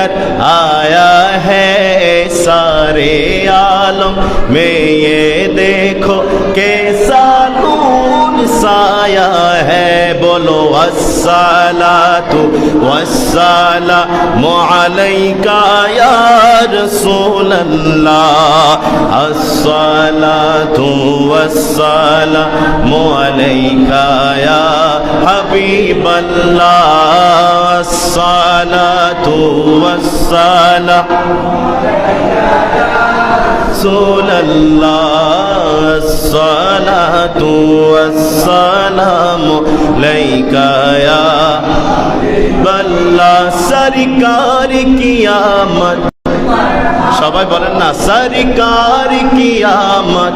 लेकर आया है सारे आलम में, ये देखो कैसा नूर साया है। बोलो अस्सलातु वस्सलामु अलैका या रसूल अल्लाह, अस्सलातु वस्सलामु अलैका या हबीब अल्लाह, अस्सलातु वस्सलामु रसूल अल्लाह, अस्सलातु वस्सलामु अलैका या बल्ला। सरकार की आमद, সবাই বলেন না, सरकार की आमद,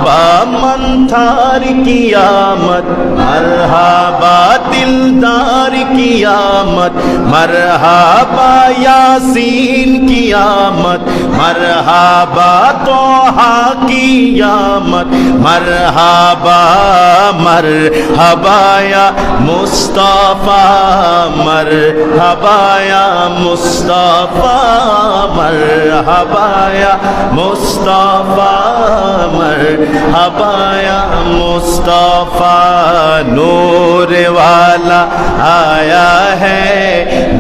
बामंथार की आमद, मरहबा दिलदार की आमद, मरहबा यासीन की आमद, मरहबा तोहा की आमद, मरहबा मरहबा या मुस्तफा, मरहबा या मुस्तफा, मरहबा या मुस्तफा, मरहबा या मुस्तफा। नूर वाला आया है,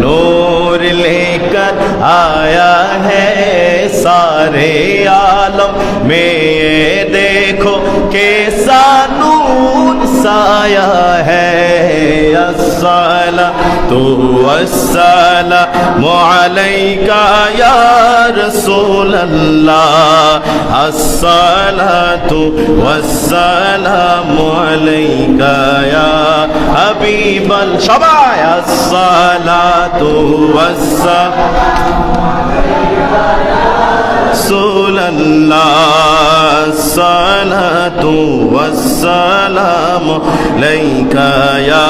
नूर लेकर आया है सारे आलम में, ये देखो कैसा नूर साया है। अस्सलातु वस्सलामु अलैका या रसूल अल्लाह, अस्सलातु वस्सलामु अलैका या हबीब अल्लाह। সবাই अस्सलातु वस्सलामु रसूल अल्लाह, अस्सलातु वस्सलामु अलैका या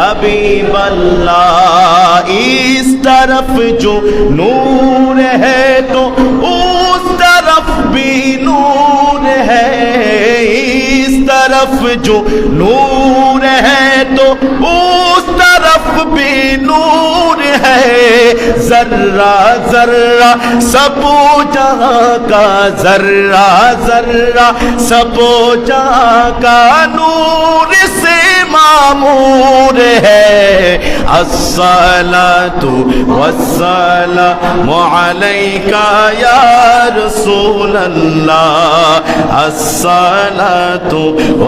हबीब अल्लाह। इस तरफ जो नूर है तो उस तरफ भी नूर है, इस तरफ जो नूर है तो उस तरफ भी नूर है। जर्रा जर्रा सबो जहां का, जर्रा जर्रा सबो जहां का नूर से मामूर है। अस्सलातु वस्सलामु अलैका या रसूल अल्लाह, अस्सलातु